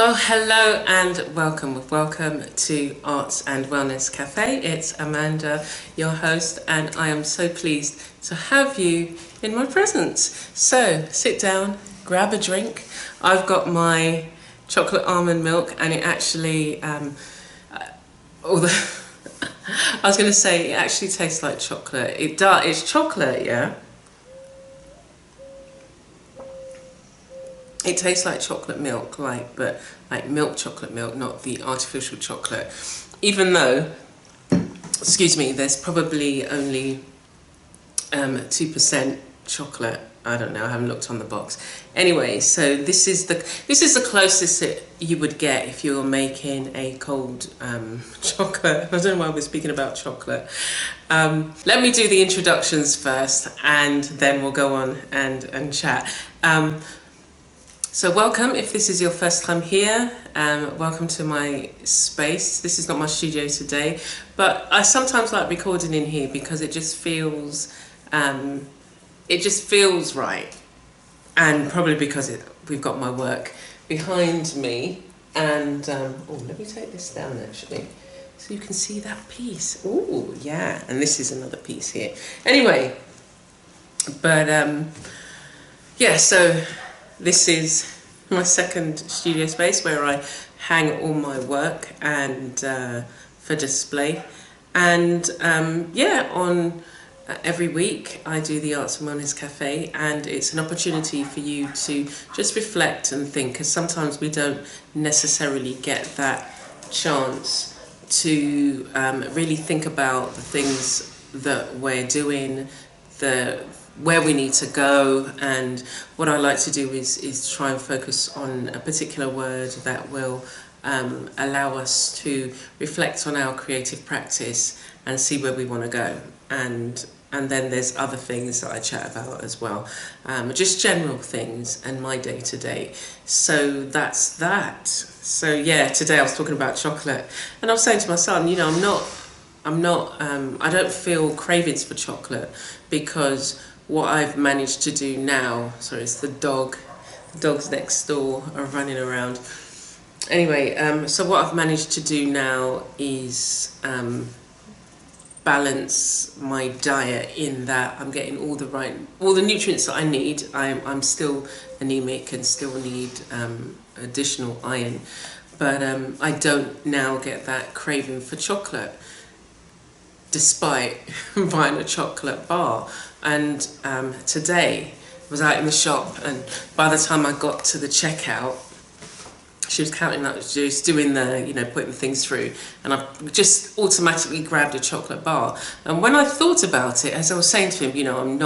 Well, hello and welcome to Arts and Wellness Cafe. It's Amanda, your host, and I am so pleased to have you in my presence. So sit down, grab a drink. I've got my chocolate almond milk, and it actually, although I was going to say it actually tastes like chocolate. It does. It's chocolate, yeah. It tastes like chocolate milk, but milk chocolate milk, not the artificial chocolate. Even though, excuse me, there's probably only 2% chocolate. I don't know. I haven't looked on the box. Anyway, so this is the closest that you would get if you were making a cold chocolate. I don't know why we're speaking about chocolate. Let me do the introductions first, and then we'll go on and chat. So welcome, if this is your first time here, welcome to my space. This is not my studio today, but I sometimes like recording in here because it just feels right. And probably because we've got my work behind me. And, let me take this down actually, so you can see that piece. Oh, yeah, and this is another piece here. Anyway, but yeah, so this is my second studio space where I hang all my work and for display. And on every week I do the Arts and Wellness Cafe, and it's an opportunity for you to just reflect and think, because sometimes we don't necessarily get that chance to really think about the things that we're doing, where we need to go. And what I like to do is try and focus on a particular word that will allow us to reflect on our creative practice and see where we want to go. And then there's other things that I chat about as well, just general things and my day to day. So that's that. So yeah, today I was talking about chocolate, and I was saying to my son, I don't feel cravings for chocolate, because what I've managed to do now, sorry, it's the dogs next door are running around. Anyway, so what I've managed to do now is balance my diet in that I'm getting all the nutrients that I need. I'm still anemic and still need additional iron, but I don't now get that craving for chocolate, despite buying a chocolate bar. And today I was out in the shop, and by the time I got to the checkout, she was counting up the juice, doing putting things through, and I just automatically grabbed a chocolate bar. And when I thought about it, as I was saying to him,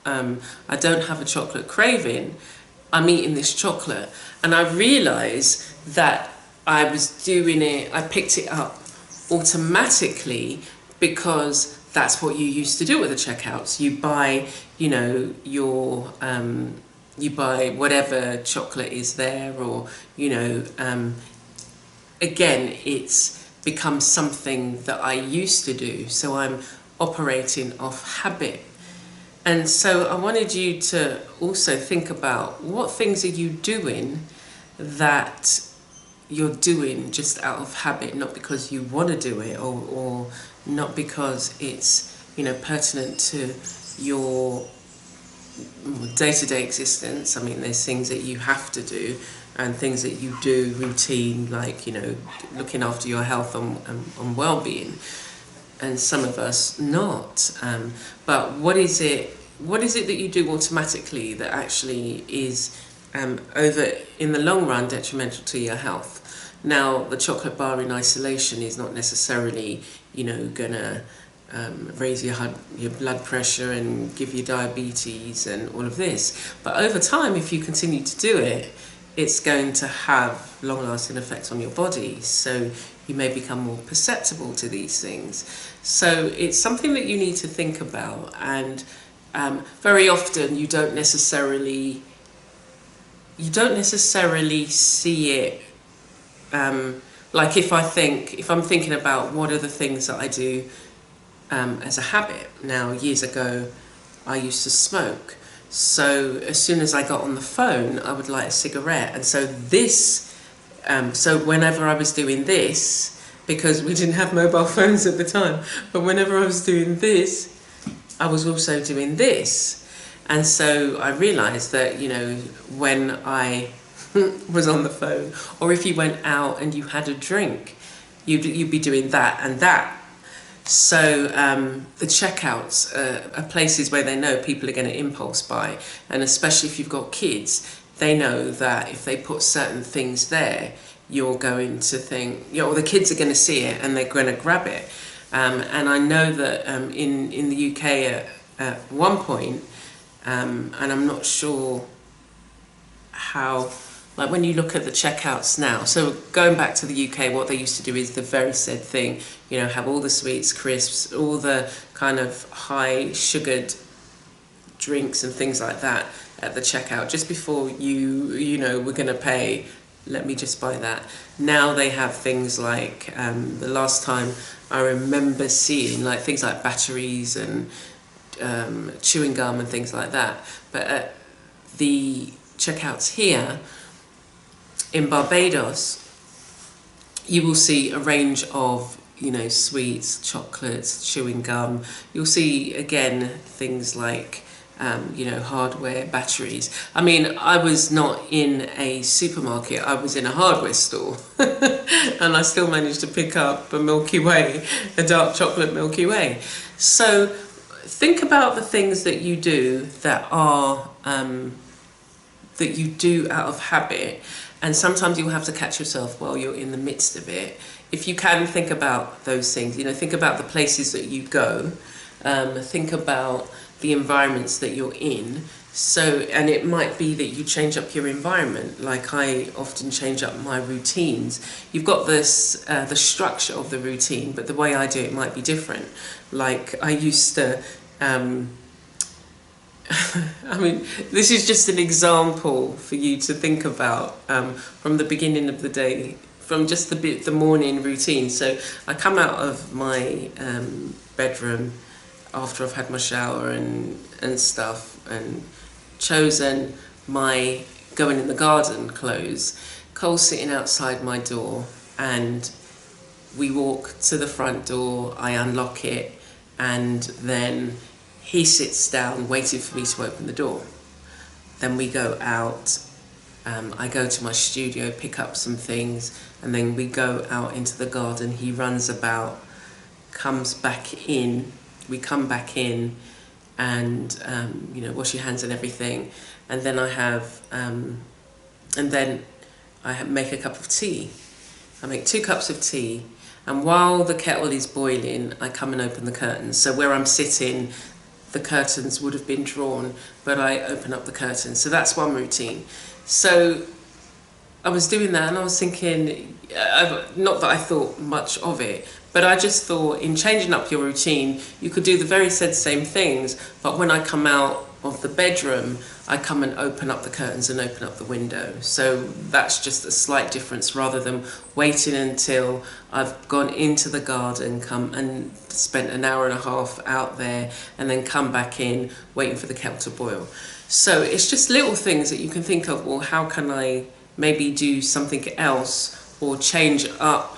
I don't have a chocolate craving, I'm eating this chocolate. And I realised that I was doing it, I picked it up automatically, because that's what you used to do at the checkouts. You buy, you buy whatever chocolate is there, or, again, it's become something that I used to do. So I'm operating off habit. And so I wanted you to also think about, what things are you doing that you're doing just out of habit, not because you want to do it, or not because it's pertinent to your day-to-day existence. I mean, there's things that you have to do and things that you do routine, like looking after your health and well-being, and some of us not. But what is it that you do automatically that actually is over in the long run detrimental to your health? Now, the chocolate bar in isolation is not necessarily gonna raise your blood pressure and give you diabetes and all of this, but over time, if you continue to do it, it's going to have long-lasting effects on your body. So you may become more perceptible to these things. So it's something that you need to think about. And very often you don't necessarily see it. Like if I'm thinking about what are the things that I do as a habit. Now, years ago, I used to smoke. So as soon as I got on the phone, I would light a cigarette. And so this So whenever I was doing this, because we didn't have mobile phones at the time, but whenever I was doing this, I was also doing this. And so I realised that, you know, when I was on the phone, or if you went out and you had a drink, you'd be doing that and that. So the checkouts are places where they know people are going to impulse buy, and especially if you've got kids, they know that if they put certain things there, you're going to think, you know, or the kids are going to see it and they're going to grab it. And I know that in the UK at one point, and I'm not sure how, like when you look at the checkouts now, so going back to the UK, what they used to do is the very said thing, you know, have all the sweets, crisps, all the kind of high sugared drinks and things like that at the checkout just before you know, we're going to pay, let me just buy that. Now they have things like, the last time I remember seeing like things like batteries and chewing gum and things like that. But at the checkouts here in Barbados, you will see a range of, you know, sweets, chocolates, chewing gum. You'll see again things like you know, hardware, batteries. I mean, I was not in a supermarket, I was in a hardware store and I still managed to pick up a Milky Way, a dark chocolate Milky Way. So think about the things that you do that are that you do out of habit, and sometimes you'll have to catch yourself while you're in the midst of it. If you can think about those things, you know, think about the places that you go, think about the environments that you're in. So, and it might be that you change up your environment, like I often change up my routines. You've got this, the structure of the routine, but the way I do it might be different. Like I used to, I mean, this is just an example for you to think about from the beginning of the day, from just the morning routine. So I come out of my bedroom after I've had my shower and stuff, and chosen my going in the garden clothes. Cole's sitting outside my door, and we walk to the front door, I unlock it, and then he sits down waiting for me to open the door. Then we go out, I go to my studio, pick up some things, and then we go out into the garden. He runs about, comes back in, we come back in, and you know, wash your hands and everything, and then I make a cup of tea. I make 2 cups of tea, and while the kettle is boiling, I come and open the curtains. So where I'm sitting, the curtains would have been drawn, but I open up the curtains. So that's one routine. So I was doing that, and I was thinking, not that I thought much of it, but I just thought in changing up your routine, you could do the very same things, but when I come out of the bedroom, I come and open up the curtains and open up the window. So that's just a slight difference, rather than waiting until I've gone into the garden, come and spent an hour and a half out there, and then come back in waiting for the kettle to boil. So it's just little things that you can think of, well, how can I maybe do something else or change up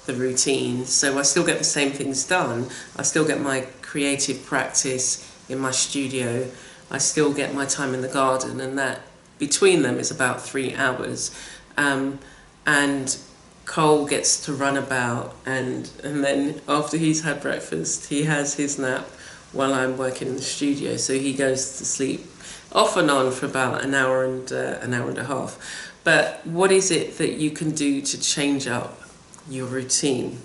the routine so I still get the same things done. I still get my creative practice in my studio, I still get my time in the garden, and that between them is about 3 hours. And Cole gets to run about, and then after he's had breakfast, he has his nap while I'm working in the studio. So he goes to sleep off and on for about an hour and a half. But what is it that you can do to change up your routine?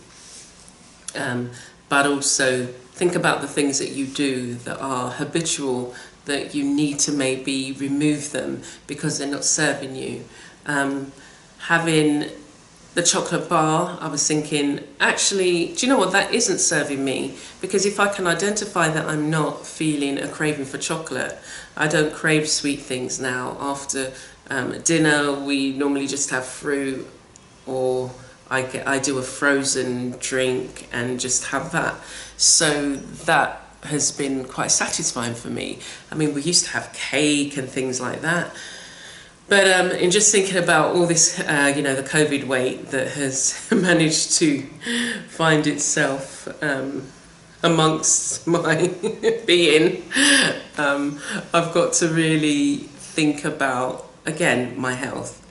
But also think about the things that you do that are habitual, that you need to maybe remove them because they're not serving you. Having the chocolate bar, I was thinking, actually, do you know what, that isn't serving me, because if I can identify that I'm not feeling a craving for chocolate, I don't crave sweet things now. After dinner, we normally just have fruit, or I do a frozen drink and just have that. So that has been quite satisfying for me. I mean, we used to have cake and things like that, But in just thinking about all this, you know, the COVID weight that has managed to find itself amongst my being, I've got to really think about, again, my health.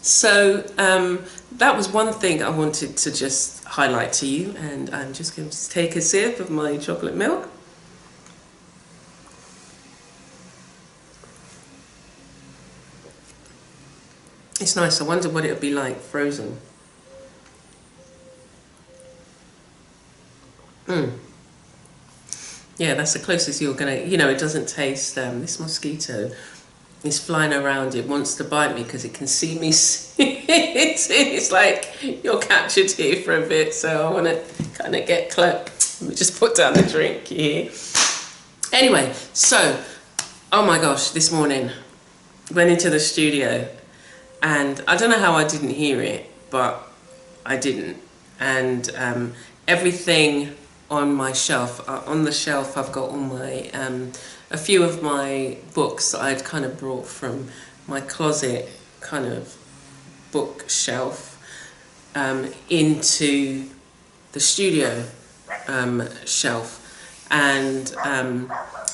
So that was one thing I wanted to just highlight to you, and I'm just going to take a sip of my chocolate milk. It's nice. I wonder what it would be like frozen. Yeah, that's the closest you're gonna, you know, it doesn't taste, this mosquito is flying around. It wants to bite me because it can see me. It's like you're captured here for a bit, so I want to kind of get close. Let me just put down the drink here. Anyway, so, oh my gosh, this morning, went into the studio, and I don't know how I didn't hear it, but I didn't. And everything on my shelf, on the shelf I've got all my, a few of my books that I'd kind of brought from my closet kind of bookshelf into the studio shelf. And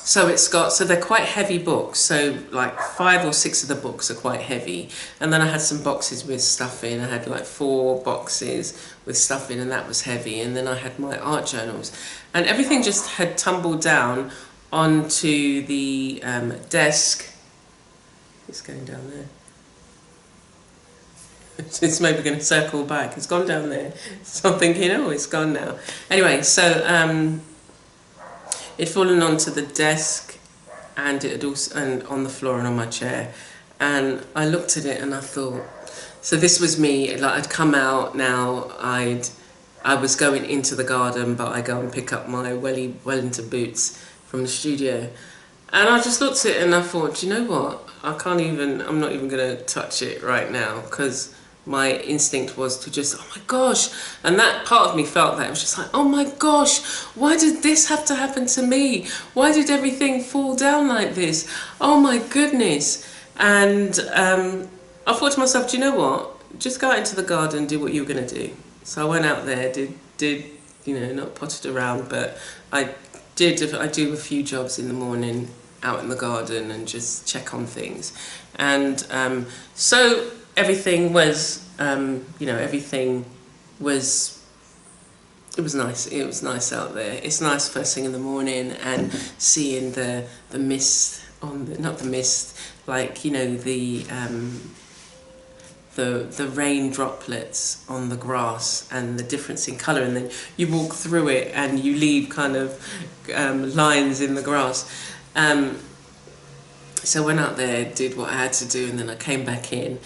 so it's got, so they're quite heavy books, so like 5 or 6 of the books are quite heavy, and then I had some boxes with stuff in. I had like 4 boxes with stuff in, and that was heavy, and then I had my art journals, and everything just had tumbled down onto the desk. It's going down there. It's maybe going to circle back. It's gone down there. So I'm thinking, oh, it's gone now. Anyway, so it'd fallen onto the desk, and it had also, and on the floor and on my chair. And I looked at it and I thought, so this was me. Like, I'd come out now. I was going into the garden, but I go and pick up my Wellington boots from the studio. And I just looked at it and I thought, do you know what? I'm not even going to touch it right now, because my instinct was to just, oh my gosh. And that part of me felt that. It was just like, oh my gosh, why did this have to happen to me? Why did everything fall down like this? Oh my goodness. And I thought to myself, do you know what? Just go out into the garden, do what you were going to do. So I went out there, did you know, not potted around, but I do a few jobs in the morning out in the garden and just check on things. And so everything was, you know, everything was, it was nice. It was nice out there. It's nice first thing in the morning and seeing the mist on the, not the mist, like, you know, the rain droplets on the grass and the difference in colour, and then you walk through it and you leave kind of lines in the grass. So I went out there, did what I had to do, and then I came back in.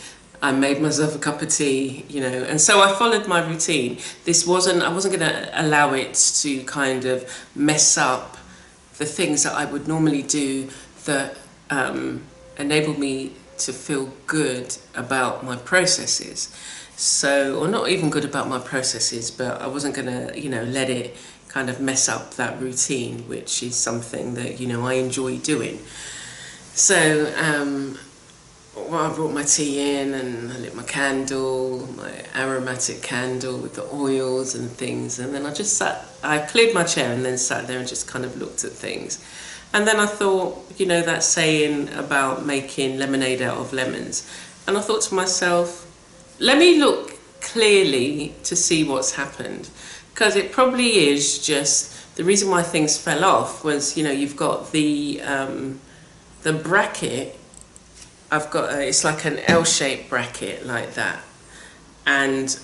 I made myself a cup of tea, you know, and so I followed my routine. I wasn't going to allow it to kind of mess up the things that I would normally do that enabled me to feel good about my processes. So, or not even good about my processes, but I wasn't going to, you know, let it kind of mess up that routine, which is something that, you know, I enjoy doing. So, well, I brought my tea in and I lit my candle, my aromatic candle with the oils and things, and then I cleared my chair and then sat there and just kind of looked at things. And then I thought, you know, that saying about making lemonade out of lemons. And I thought to myself, let me look clearly to see what's happened. Because it probably is just, the reason why things fell off was, you know, you've got the bracket. I've got, it's like an L-shaped bracket like that. And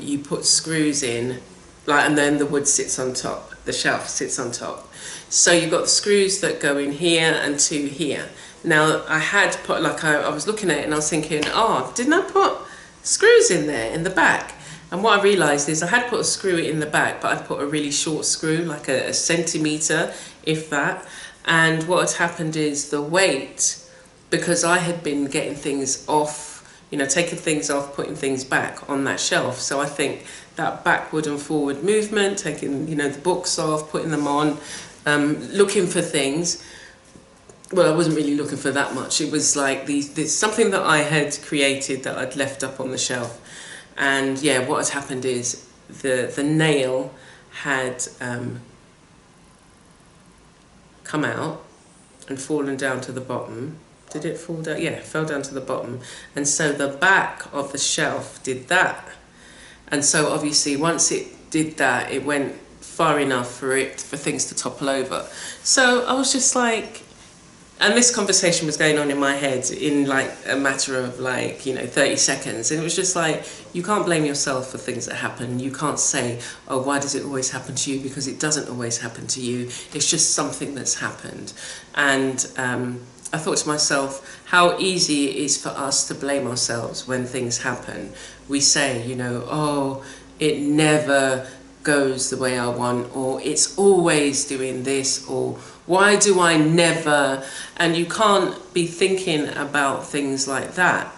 you put screws in, like, and then the wood sits on top, the shelf sits on top. So you've got the screws that go in here and 2 here. Now I had put, like, I was looking at it and I was thinking, oh, didn't I put screws in there in the back? And what I realised is I had put a screw in the back, but I'd put a really short screw, like a centimetre, if that. And what had happened is the weight, because I had been getting things off, you know, taking things off, putting things back on that shelf. So I think that backward and forward movement, taking, you know, the books off, putting them on, looking for things, well, I wasn't really looking for that much. It was like there's something that I had created that I'd left up on the shelf. And yeah, what had happened is the nail had come out and fallen down to the bottom. Did it fall down? Yeah, it fell down to the bottom. And so the back of the shelf did that. And so obviously once it did that, it went far enough for things to topple over. So I was just like, and this conversation was going on in my head in like a matter of like, 30 seconds. And it was just like, you can't blame yourself for things that happen. You can't say, oh, why does it always happen to you? Because it doesn't always happen to you. It's just something that's happened. And I thought to myself, how easy it is for us to blame ourselves when things happen. We say, oh, it never goes the way I want, or it's always doing this, or why do I never? And you can't be thinking about things like that.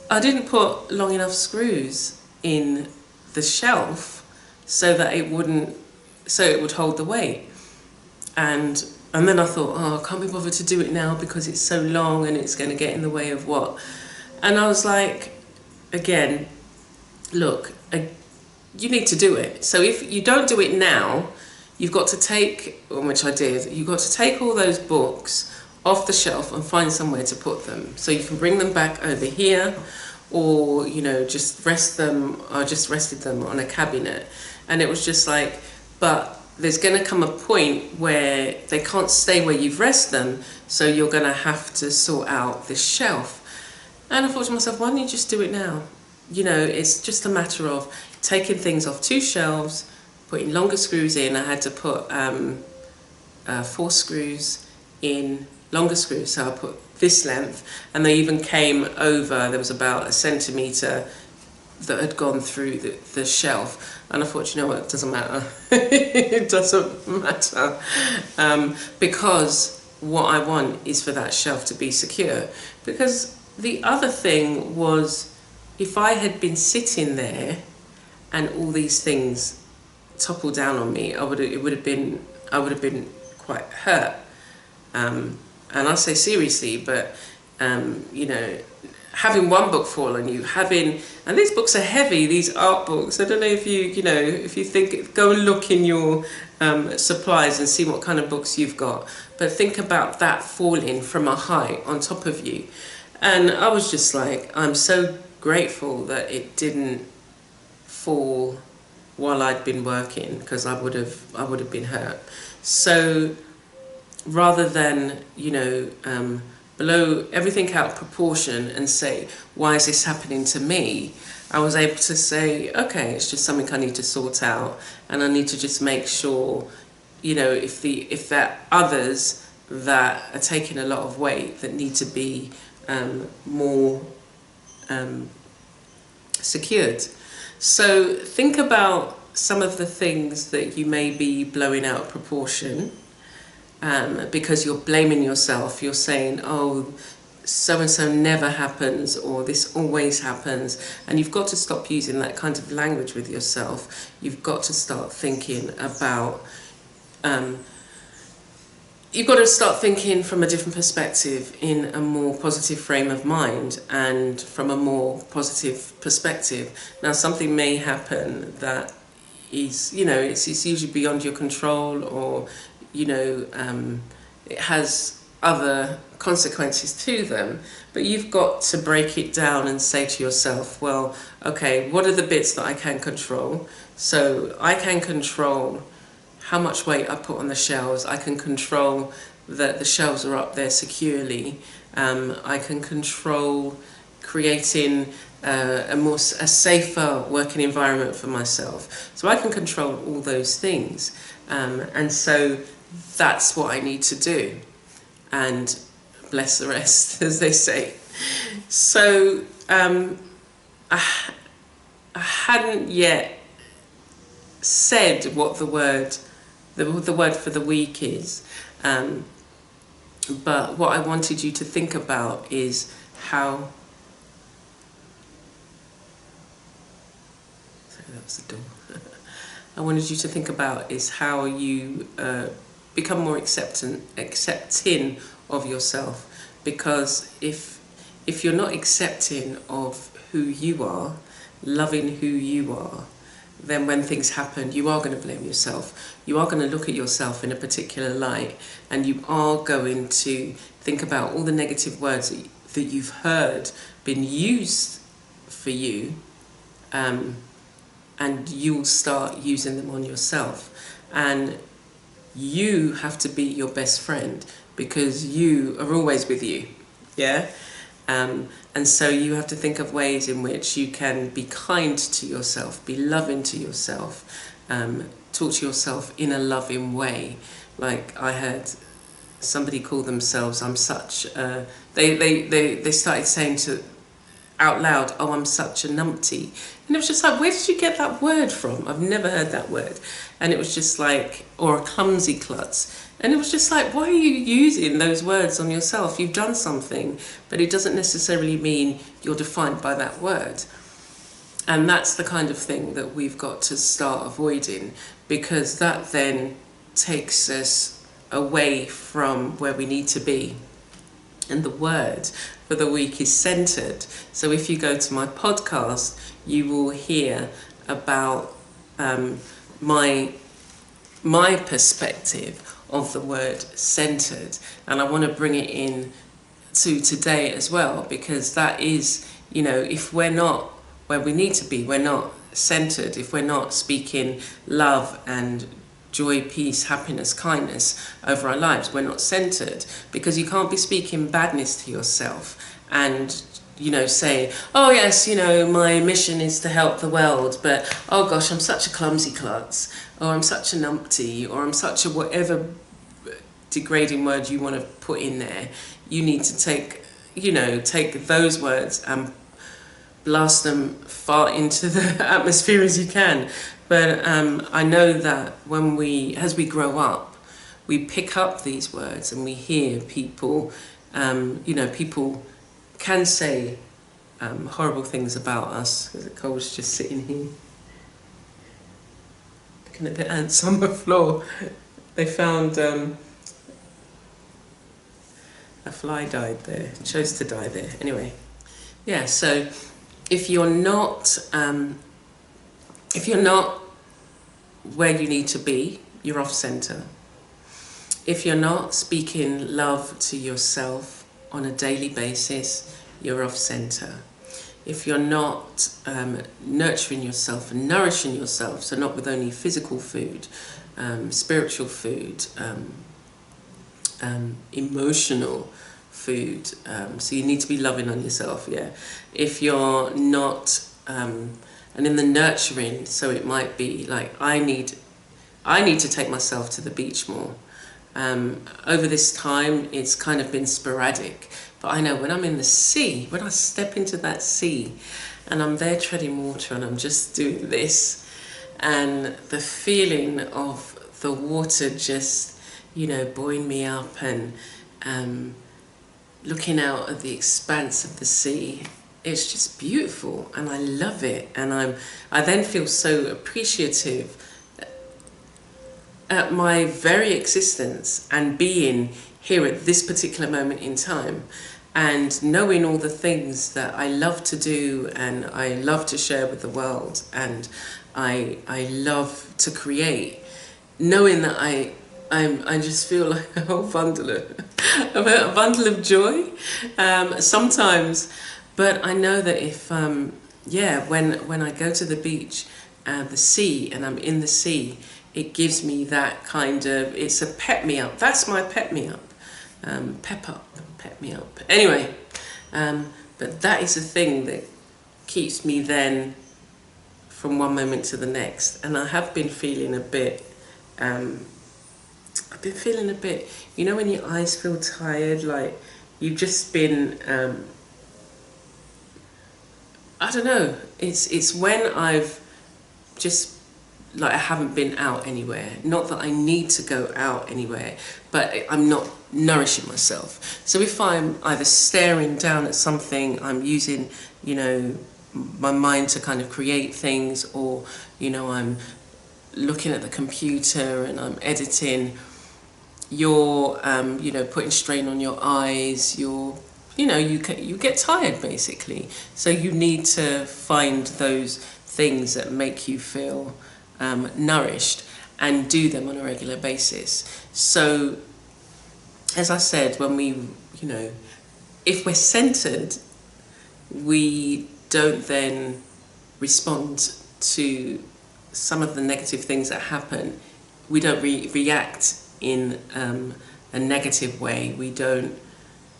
I didn't put long enough screws in the shelf so that it would hold the weight. And then I thought, oh, I can't be bothered to do it now because it's so long and it's going to get in the way of what. And I was like, again, look, you need to do it. So if you don't do it now, you've got to take, which I did, you've got to take all those books off the shelf and find somewhere to put them. So you can bring them back over here, or, just rest them. I just rested them on a cabinet. And it was just like, but there's going to come a point where they can't stay where you've rested them, so you're going to have to sort out this shelf. And I thought to myself, why don't you just do it now? It's just a matter of taking things off 2 shelves, putting longer screws in. I had to put 4 screws in, longer screws, so I put this length, and they even came over. There was about 1 centimetre that had gone through the shelf, and I thought, what, it doesn't matter. It doesn't matter, because what I want is for that shelf to be secure. Because the other thing was, if I had been sitting there and all these things toppled down on me, I would have been quite hurt. And I say seriously, but having one book fall on you, and these books are heavy, these art books. I don't know if if you think, go and look in your supplies and see what kind of books you've got. But think about that falling from a height on top of you. And I was just like, I'm so grateful that it didn't fall while I'd been working, because I would have been hurt. So rather than blow everything out of proportion and say, why is this happening to me? I was able to say, okay, it's just something I need to sort out, and I need to just make sure, if there are others that are taking a lot of weight that need to be more secured. So think about some of the things that you may be blowing out of proportion, because you're blaming yourself. You're saying, oh, so-and-so never happens, or this always happens. And you've got to stop using that kind of language with yourself. You've got to start thinking about, you've got to start thinking from a different perspective, in a more positive frame of mind, and from a more positive perspective. Now, something may happen that is, it's usually beyond your control, or it has other consequences to them, but you've got to break it down and say to yourself, well, okay, what are the bits that I can control? So I can control how much weight I put on the shelves. I can control that the shelves are up there securely. I can control creating a safer working environment for myself. So I can control all those things, and so that's what I need to do, and bless the rest, as they say. So I hadn't yet said what the word for the week is, but what I wanted you to think about is how. Sorry, that was the door. I wanted you to think about is how you become more accepting of yourself, because if you're not accepting of who you are, loving who you are, then when things happen, you are going to blame yourself. You are going to look at yourself in a particular light, and you are going to think about all the negative words that you've heard been used for you, and you'll start using them on yourself. And you have to be your best friend, because you are always with you, yeah? And so you have to think of ways in which you can be kind to yourself, be loving to yourself, talk to yourself in a loving way. Like I heard somebody call themselves, I'm such a, they started saying out loud, oh, I'm such a numpty. And it was just like, where did you get that word from? I've never heard that word. And it was just like, or a clumsy klutz. And it was just like, why are you using those words on yourself? You've done something, but it doesn't necessarily mean you're defined by that word. And that's the kind of thing that we've got to start avoiding, because that then takes us away from where we need to be. And the word for the week is centered. So if you go to my podcast, you will hear about my perspective of the word centered, and I want to bring it in to today as well, because that is, you know, if we're not where we need to be, we're not centered, if we're not speaking love and joy, peace, happiness, kindness over our lives, we're not centered, because you can't be speaking badness to yourself and, you know, say, oh yes, you know, my mission is to help the world, but oh gosh, I'm such a clumsy klutz, or I'm such a numpty, or I'm such a whatever degrading word you want to put in there. You need to take those words and blast them far into the atmosphere as you can. But I know that as we grow up, we pick up these words and we hear people, people can say horrible things about us. Cole's just sitting here looking at the ants on the floor. They found a fly died there, chose to die there. Anyway, yeah, so if you're not where you need to be, you're off center. If you're not speaking love to yourself on a daily basis, you're off center. If you're not nurturing yourself and nourishing yourself, so not with only physical food, spiritual food, emotional food, so you need to be loving on yourself, yeah. If you're not, and in the nurturing, so it might be like, I need to take myself to the beach more. Over this time, it's kind of been sporadic, but I know when I'm in the sea, when I step into that sea and I'm there treading water and I'm just doing this, and the feeling of the water just, buoying me up, and looking out at the expanse of the sea, it's just beautiful and I love it. And I then feel so appreciative at my very existence and being here at this particular moment in time, and knowing all the things that I love to do and I love to share with the world, and I love to create, knowing that I just feel like a whole bundle of joy sometimes. But I know that if when I go to the beach, the sea, and I'm in the sea, it gives me that kind of, it's a pep me up. That's my pep me up. Pep me up. Anyway, but that is the thing that keeps me then from one moment to the next. And I have been feeling a bit, when your eyes feel tired, like you've just been, I don't know, it's when I've just, like, I haven't been out anywhere. Not that I need to go out anywhere, but I'm not nourishing myself. So if I'm either staring down at something, I'm using, my mind to kind of create things, or, I'm looking at the computer and I'm editing, you're putting strain on your eyes, you get tired basically. So you need to find those things that make you feel nourished and do them on a regular basis. So as I said, when we, if we're centered, we don't then respond to some of the negative things that happen. We don't react in a negative way. We don't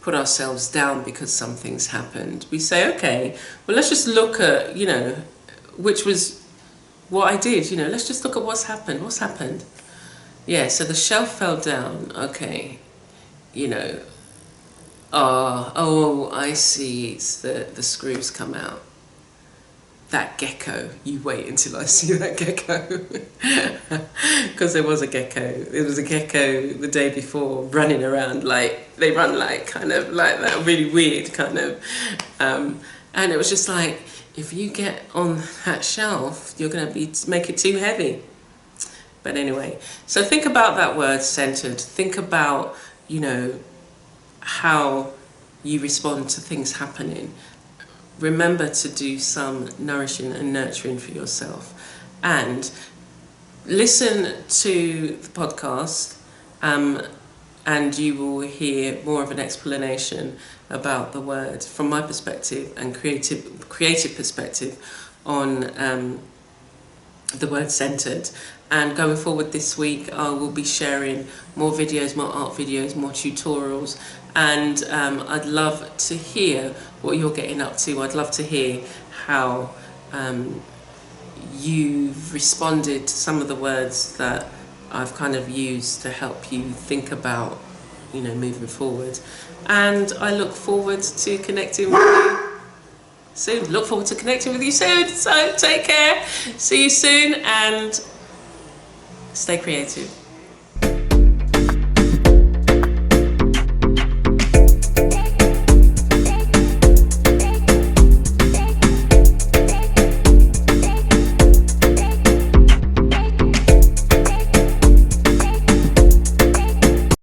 put ourselves down because something's happened. We say, okay, well, let's just look at, which was what I did, let's just look at what's happened. What's happened? Yeah, so the shelf fell down. Okay, oh, I see, it's the screws come out. That gecko, you wait until I see that gecko. Because there was a gecko. It was a gecko the day before running around, like, they run like kind of like that really weird kind of. And it was just like, if you get on that shelf, you're going to make it too heavy. But anyway, so think about that word, centered. Think about, how you respond to things happening. Remember to do some nourishing and nurturing for yourself. And listen to the podcast, and you will hear more of an explanation about the word from my perspective and creative perspective on the word centered. And going forward this week, I will be sharing more videos, more art videos, more tutorials, and I'd love to hear what you're getting up to. I'd love to hear how you've responded to some of the words that I've kind of used to help you think about, moving forward. And I look forward to connecting with you soon. Look forward to connecting with you soon. So take care. See you soon and stay creative.